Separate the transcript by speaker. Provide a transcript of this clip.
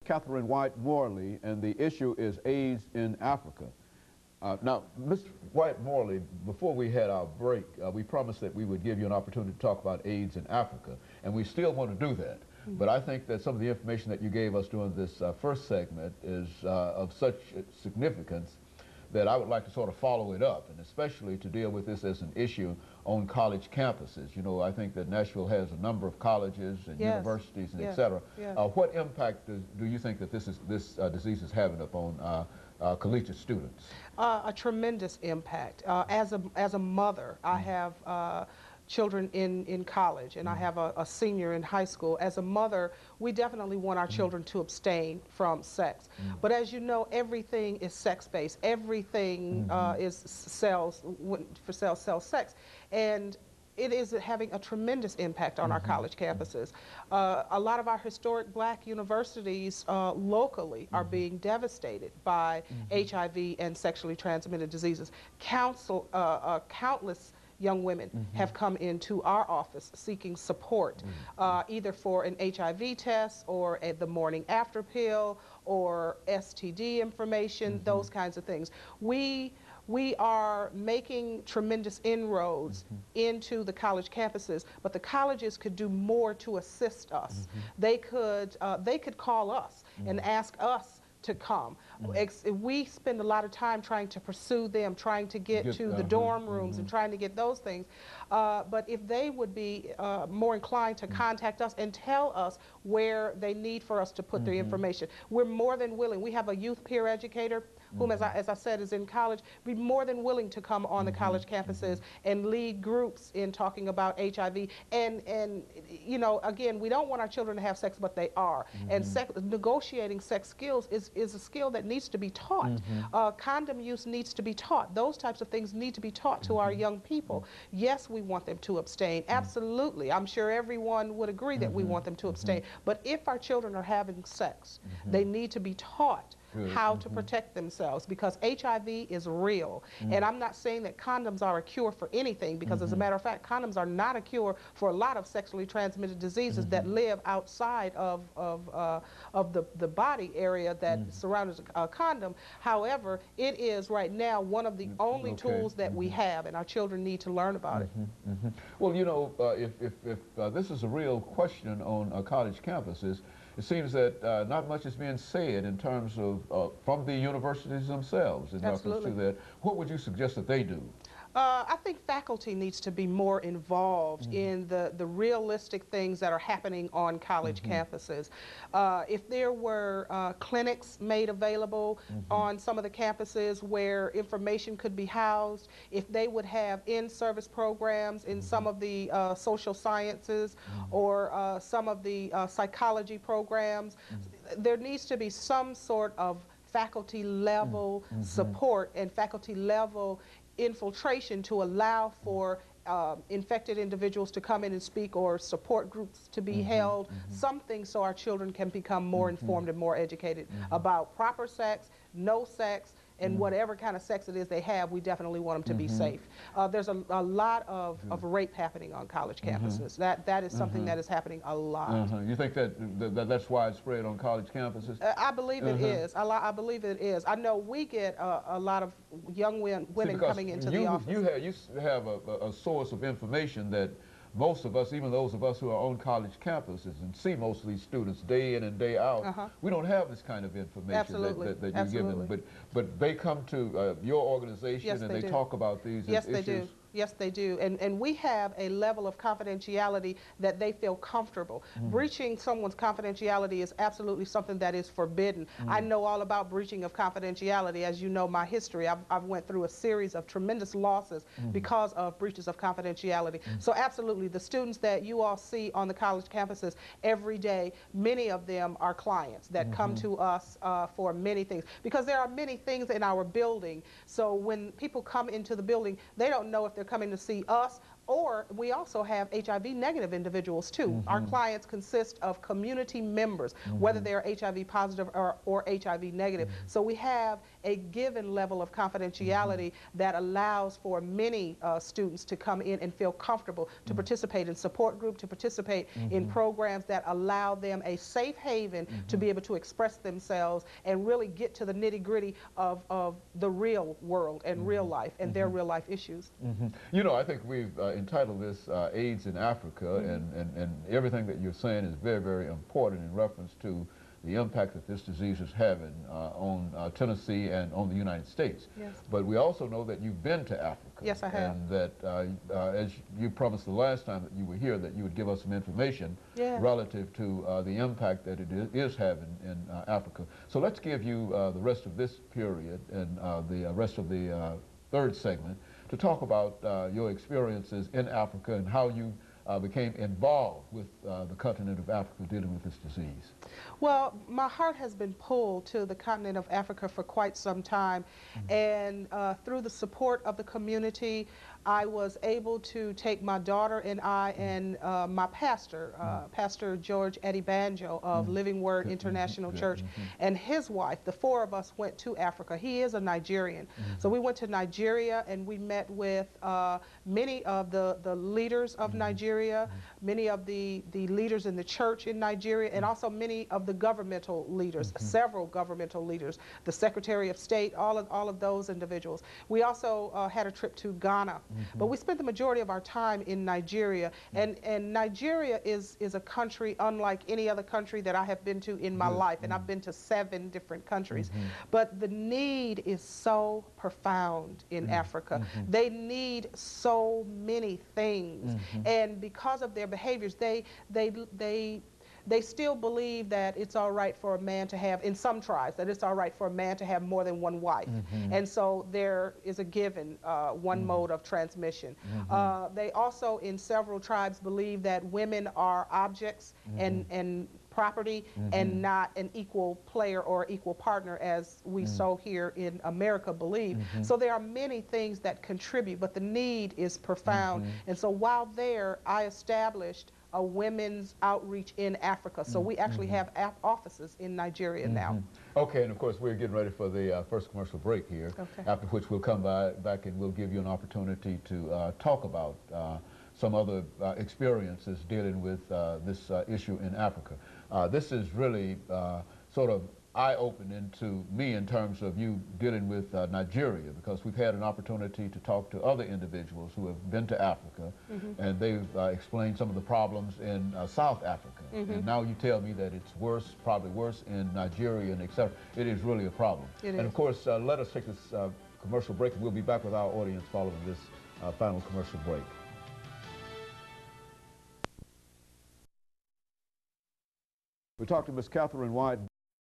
Speaker 1: CWyatt-Morley, and the issue is AIDS in Africa. Now, Mr. Wyatt-Morley, before we had our break, we promised that we would give you an opportunity to talk about AIDS in Africa, and we still want to do that. But I think that some of the information that you gave us during this first segment is of such significance that I would like to sort of follow it up, and especially to deal with this as an issue on college campuses. You know, I think that Nashville has a number of colleges and universities and et cetera. What impact do you think that this disease is having upon collegiate students?
Speaker 2: A tremendous impact. As a mother, I have children in college, and I have a senior in high school. As a mother, we definitely want our children to abstain from sex. But as you know, everything is sex-based. Everything sells sex. And it is having a tremendous impact on our college campuses. A lot of our historic black universities locally are being devastated by HIV and sexually transmitted diseases. Countless young women have come into our office seeking support, either for an HIV test or the morning after pill or STD information, those kinds of things. We are making tremendous inroads into the college campuses, but the colleges could do more to assist us. They could call us and ask us to come. We spend a lot of time trying to pursue them, trying to get to the dorm rooms and trying to get those things. But if they would be more inclined to contact us and tell us where they need for us to put their information, we're more than willing. We have a youth peer educator whom, as I said, is in college. We're more than willing to come on the college campuses and lead groups in talking about HIV. And you know, again, we don't want our children to have sex, but they are. And negotiating sex skills is a skill that needs to be taught. Condom use needs to be taught. Those types of things need to be taught to our young people. Yes, we want them to abstain. Absolutely. I'm sure everyone would agree that we want them to abstain. But if our children are having sex, they need to be taught how to protect themselves, because HIV is real. And I'm not saying that condoms are a cure for anything, because as a matter of fact, condoms are not a cure for a lot of sexually transmitted diseases that live outside of the body area that surrounds a condom. However, it is right now one of the only tools that we have, and our children need to learn about it.
Speaker 1: Well, you know, if this is a real question on college campuses, it seems that not much is being said in terms of from the universities themselves in reference to that. What would you suggest that they do?
Speaker 2: I think faculty needs to be more involved in the realistic things that are happening on college campuses. If there were clinics made available on some of the campuses where information could be housed, if they would have in-service programs in some of the social sciences or some of the psychology programs, there needs to be some sort of faculty level support and faculty level infiltration to allow for infected individuals to come in and speak, or support groups to be held, something so our children can become more informed and more educated about proper sex, no sex, and whatever kind of sex it is they have. We definitely want them to be safe. There's a lot of rape happening on college campuses. That is something that is happening a lot.
Speaker 1: You think that's widespread on college campuses?
Speaker 2: I believe it is. I believe it is. I know we get a lot of young women coming into the office.
Speaker 1: You have a source of information that most of us, even those of us who are on college campuses and see most of these students day in and day out, we don't have this kind of information that you give them. But they come to your organization and they talk about these issues.
Speaker 2: They do. Yes, they do. And we have a level of confidentiality that they feel comfortable. Breaching someone's confidentiality is absolutely something that is forbidden. I know all about breaching of confidentiality. As you know my history, I've went through a series of tremendous losses because of breaches of confidentiality. So absolutely, the students that you all see on the college campuses every day, many of them are clients that come to us for many things, because there are many things in our building. So when people come into the building, they don't know if they're coming to see us, or we also have HIV negative individuals too. Our clients consist of community members, whether they're HIV positive or HIV negative. So we have a given level of confidentiality that allows for many students to come in and feel comfortable to participate in support group, to participate in programs that allow them a safe haven to be able to express themselves and really get to the nitty-gritty of the real world and real life and their real life issues.
Speaker 1: You know, I think we've entitled this AIDS in Africa, and everything that you're saying is very, very important in reference to the impact that this disease is having on Tennessee and on the United States.
Speaker 2: Yes.
Speaker 1: But we also know that you've been to Africa.
Speaker 2: Yes, I have.
Speaker 1: And that, as you promised the last time that you were here, that you would give us some information relative to the impact that it is having in Africa. So let's give you the rest of this period and the rest of the third segment to talk about your experiences in Africa and how you became involved with the continent of Africa dealing with this disease.
Speaker 2: Well, my heart has been pulled to the continent of Africa for quite some time, and through the support of the community, I was able to take my daughter and I and my pastor, Pastor George Addibanjo of Living Word International Church, and his wife. The four of us went to Africa. He is a Nigerian. So we went to Nigeria and we met with many of the leaders of Nigeria, many of the leaders in the church in Nigeria, and also many of the governmental leaders, several governmental leaders, the Secretary of State, all of those individuals. We also had a trip to Ghana. But we spent the majority of our time in Nigeria, and Nigeria is a country unlike any other country that I have been to in my life, and I've been to 7 different countries. But the need is so profound in Africa. They need so many things, and because of their behaviors, they still believe that it's all right for a man to have, in some tribes, that it's all right for a man to have more than one wife. And so there is a given one mode of transmission. They also, in several tribes, believe that women are objects and property and not an equal player or equal partner as we so here in America believe. So there are many things that contribute, but the need is profound. And so while there, I established a women's outreach in Africa. So we actually have offices in Nigeria now.
Speaker 1: Okay, and of course we're getting ready for the first commercial break here, after which we'll come back and we'll give you an opportunity to talk about some other experiences dealing with this issue in Africa. This is really sort of eye-opening to me in terms of you dealing with Nigeria, because we've had an opportunity to talk to other individuals who have been to Africa, and they've explained some of the problems in South Africa. And now you tell me that it's worse, probably worse in Nigeria and etc. It is really a problem. And of course, let us take this commercial break, and we'll be back with our audience following this final commercial break. We talked to Ms. Catherine White.